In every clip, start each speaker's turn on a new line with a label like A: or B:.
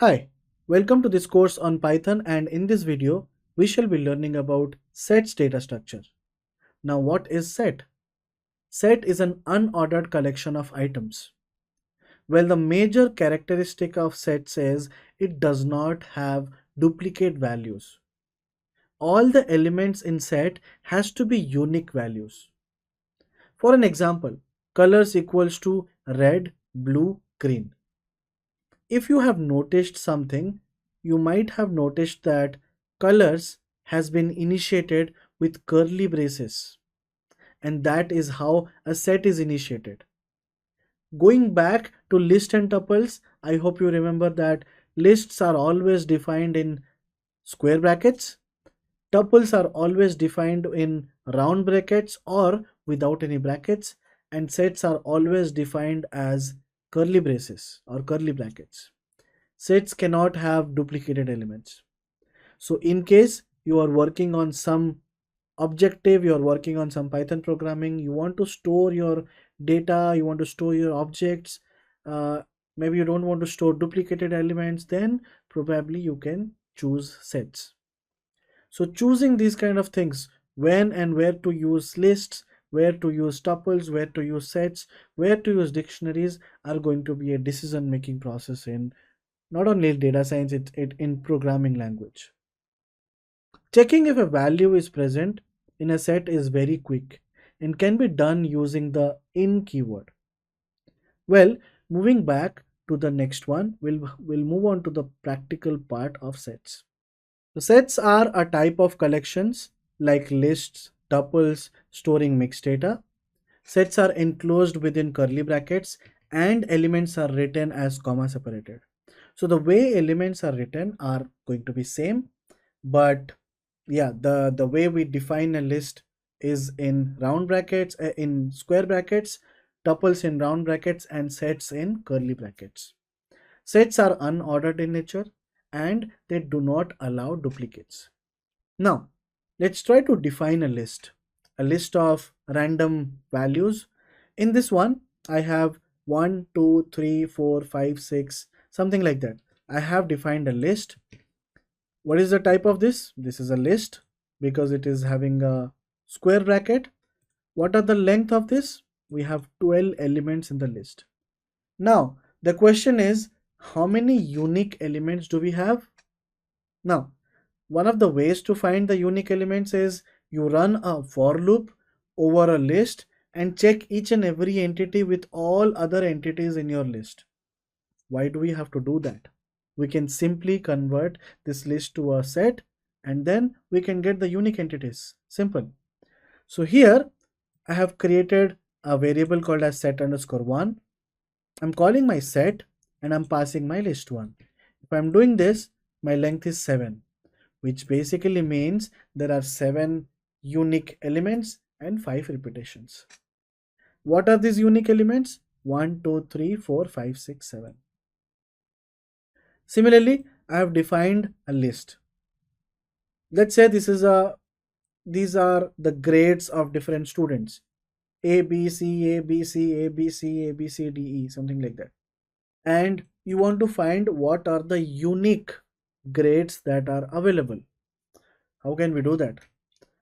A: Hi, welcome to this course on Python, and in this video we shall be learning about sets data structure. Now what is set? Set is an unordered collection of items. Well, the major characteristic of sets is it does not have duplicate values. All the elements in set has to be unique values. For an example, colors equals to red, blue, green. If you have noticed something, you might have noticed that colors has been initiated with curly braces, and that is how a set is initiated. Going back to list and tuples, I hope you remember that lists are always defined in square brackets, tuples are always defined in round brackets or without any brackets, and sets are always defined as curly braces or curly brackets. Sets cannot have duplicated elements. So in case you are working on some objective, you are working on some Python programming, you want to store your data, you want to store your objects, uh, maybe you don't want to store duplicated elements, then probably you can choose sets. So choosing these kind of things, when and where to use lists, where to use tuples, where to use sets, where to use dictionaries are going to be a decision making process in not only data science, it in programming language. Checking if a value is present in a set is very quick and can be done using the in keyword. Well, moving back to the next one, we'll move on to the practical part of sets. The sets are a type of collections like lists, tuples, storing mixed data. Sets are enclosed within curly brackets and elements are written as comma separated. So the way elements are written are going to be same, but yeah, the way we define a list is in round brackets, in square brackets, tuples in round brackets, and sets in curly brackets. Sets are unordered in nature and they do not allow duplicates. Now let's try to define a list of random values. In this one I have 1 2 3 4 5 6, something like that. I have defined a list. What is the type of this? This is a list because it is having a square bracket. What are the length of this? We have 12 elements in the list. Now, the question is, how many unique elements do we have? Now, one of the ways to find the unique elements is you run a for loop over a list and check each and every entity with all other entities in your list. Why do we have to do that? We can simply convert this list to a set and then we can get the unique entities. Simple. So here I have created a variable called as set underscore one. I'm calling my set and I'm passing my list one. If I'm doing this, my length is 7, which basically means there are 7 unique elements and 5 repetitions. What are these unique elements? 1, 2, 3, 4, 5, 6, 7. Similarly, I have defined a list. Let's say these are the grades of different students. A, B, C, A, B, C, A, B, C, A, B, C, D, E, something like that. And you want to find what are the unique grades that are available. How can we do that?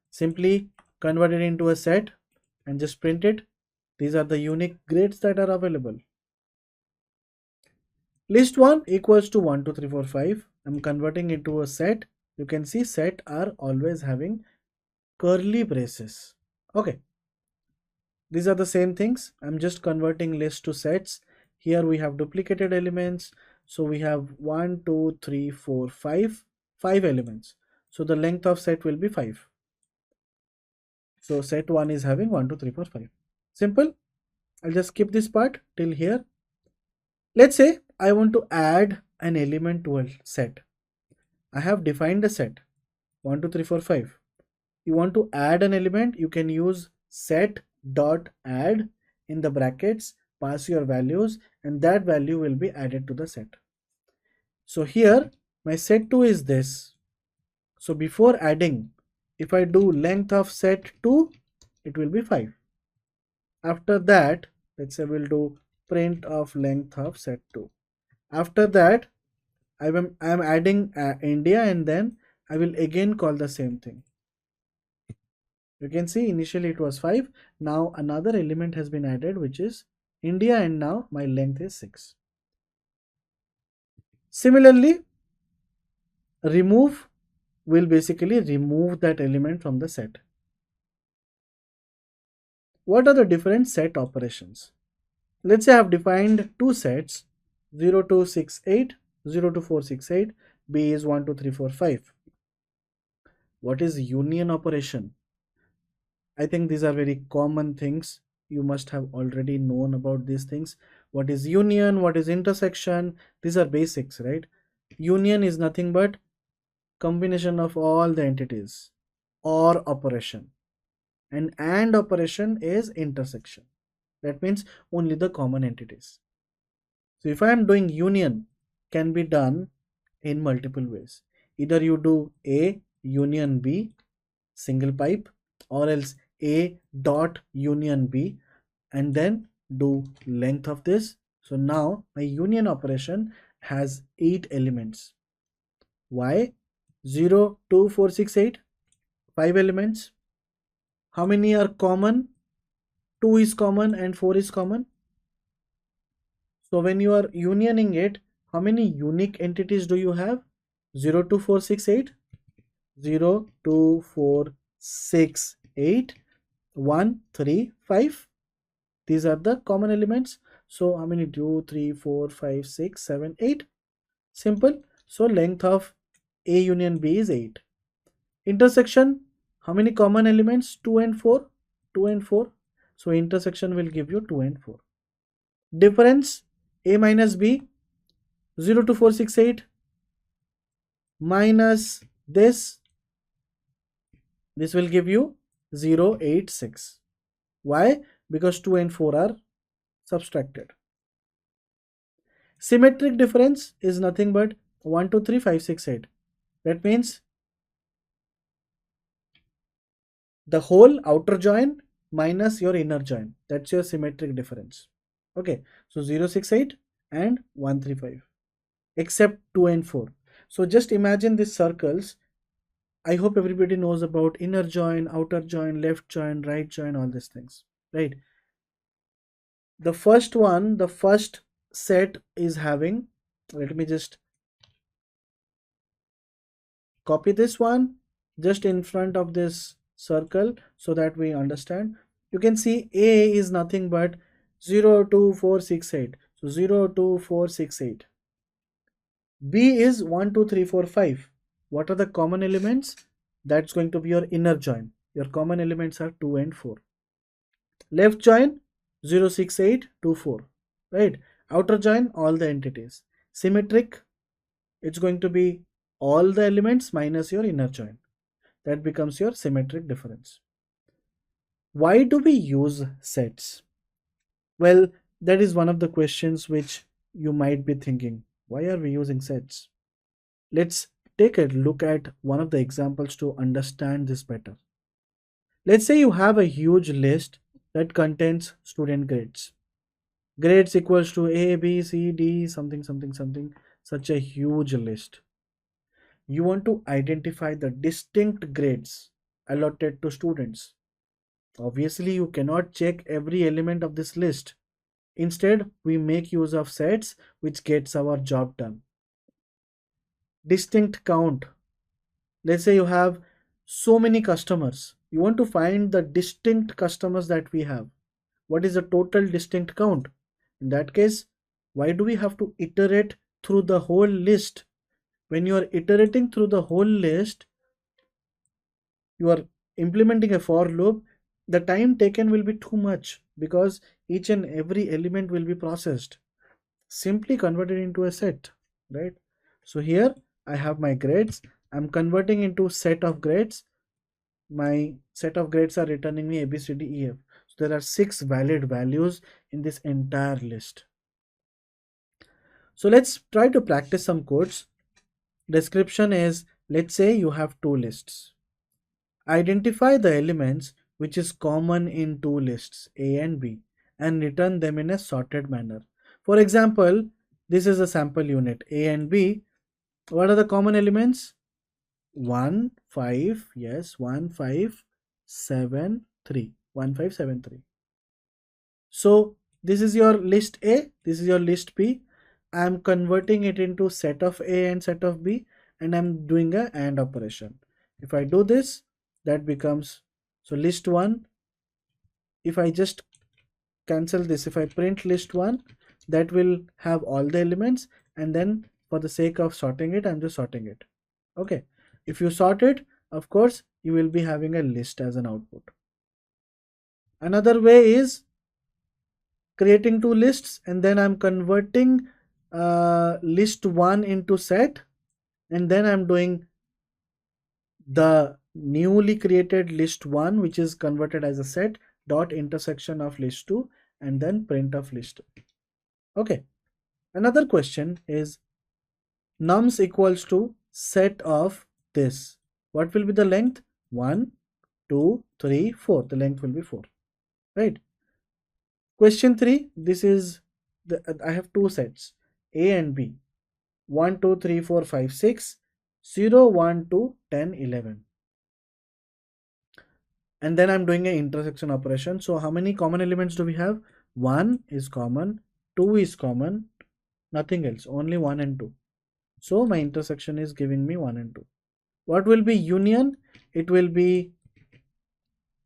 A: Simply convert it into a set and just print it. These are the unique grades that are available. List 1 equals to 1, 2, 3, 4, 5. I'm converting into a set. You can see set are always having curly braces. Okay, these are the same things. I'm just converting list to sets. Here we have duplicated elements. So we have 1, 2, 3, 4, 5, 5 elements. So the length of set will be 5. So set 1 is having 1, 2, 3, 4, 5. Simple. I'll just skip this part till here. Let's say I want to add an element to a set. I have defined a set 1, 2, 3, 4, 5. You want to add an element, you can use set dot add in the brackets, pass your values, and that value will be added to the set. So here my set 2 is this. So before adding, if I do length of set 2, it will be 5. After that, let's say we'll do print of length of set 2. After that, I am adding India, and then I will again call the same thing. You can see initially it was 5. Now another element has been added, which is India, and now my length is 6. Similarly, remove will basically remove that element from the set. What are the different set operations? Let's say I have defined two sets, 0 to 68, 0 to 468, B is 1 2 3 4 5. What is union operation? I think these are very common things. You must have already known about these things. What is union? What is intersection? These are basics, right? Union is nothing but combination of all the entities, or operation. And operation is intersection. That means only the common entities. So if I am doing union, can be done in multiple ways. Either you do A union B, single pipe, or else A dot union B, and then do length of this. So now my union operation has 8 elements. Why? 0 2 4 6 8, 5 elements. How many are common? 2 is common and 4 is common. So when you are unioning it, how many unique entities do you have? 0 2 4 6 8, 0 2 4 6 8, 1 3 5. These are the common elements. So how many? 2 3 4 5 6 7 8. Simple. So length of A union B is 8. Intersection, how many common elements? 2 and 4. 2 and 4. So intersection will give you 2 and 4. Difference, A minus B, 0 to 4 6 8 minus this will give you 0 8 6. Why? Because 2 and 4 are subtracted. Symmetric difference is nothing but 1 2 3 5 6 8. That means the whole outer join minus your inner join. That's your symmetric difference. Okay, so 0 6 8 and 1 3 5, except 2 and 4. So just imagine these circles. I hope everybody knows about inner join, outer join, left join, right join, all these things, right? The first one, the first set is having, let me just copy this one just in front of this circle so that we understand. You can see A is nothing but 0 2 4 6 8. So 0 2 4 6 8. B is 1 2 3 4 5. What are the common elements? That's going to be your inner join. Your common elements are 2 and 4. Left join 0 6 8 2 4. Right? Outer join all the entities. Symmetric, it's going to be all the elements minus your inner join. That becomes your symmetric difference. Why do we use sets? Well, that is one of the questions which you might be thinking. Why are we using sets? Let's take a look at one of the examples to understand this better. Let's say you have a huge list that contains student grades. Grades equals to A, B, C, D, something, something, something, such a huge list. You want to identify the distinct grades allotted to students. Obviously, you cannot check every element of this list. Instead, we make use of sets which gets our job done. Distinct count. Let's say you have so many customers. You want to find the distinct customers that we have. What is the total distinct count? In that case, why do we have to iterate through the whole list? When you are iterating through the whole list, you are implementing a for loop, the time taken will be too much because each and every element will be processed. Simply convert it into a set, right? So here I have my grades. I'm converting into set of grades. My set of grades are returning me A, B, C, D, E, F. So there are 6 valid values in this entire list. So let's try to practice some codes. Description is, let's say you have 2 lists. Identify the elements which is common in 2 lists, A and B, and return them in a sorted manner. For example, this is a sample unit A and B. What are the common elements? 1, 5, yes, 1, 5, 7, 3. 1, 5, 7, 3. So this is your list A, this is your list B. I'm converting it into set of A and set of B, and I'm doing a AND operation. If I do this, that becomes, so list 1, if I just cancel this, if I print list 1, that will have all the elements, and then for the sake of sorting it, I'm just sorting it. Okay, if you sort it, of course you will be having a list as an output. Another way is creating two lists, and then I'm converting list 1 into set, and then I'm doing the newly created list 1, which is converted as a set, dot intersection of list 2, and then print of list 2. Okay, another question is nums equals to set of this. What will be the length? 1, 2, 3, 4. The length will be 4, right? Question 3, this is I have two sets, A and B. 1, 2, 3, 4, 5, 6, 0, 1, 2, 10, 11. And then I'm doing an intersection operation. So how many common elements do we have? 1 is common, 2 is common, nothing else, only 1 and 2. So my intersection is giving me 1 and 2. What will be union? It will be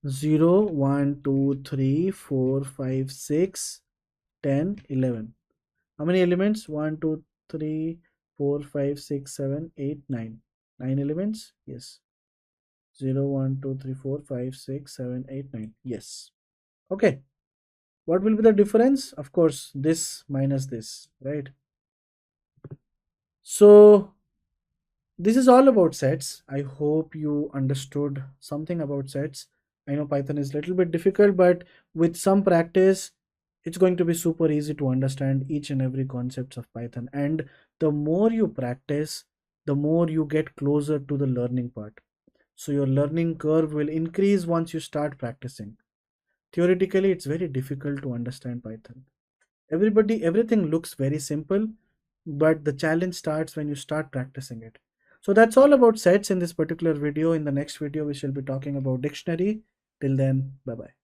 A: 0, 1, 2, 3, 4, 5, 6, 10, 11. How many elements? 1, 2, 3, 4, 5, 6, 7, 8, 9. 9 elements? Yes. 0, 1, 2, 3, 4, 5, 6, 7, 8, 9. Yes. Okay. What will be the difference? Of course, this minus this, right? So this is all about sets. I hope you understood something about sets. I know Python is a little bit difficult, but with some practice, it's going to be super easy to understand each and every concepts of Python. And the more you practice, the more you get closer to the learning part. So your learning curve will increase once you start practicing. Theoretically, it's very difficult to understand Python. Everything looks very simple, but the challenge starts when you start practicing it. So that's all about sets in this particular video. In the next video, we shall be talking about dictionary. Till then, bye bye.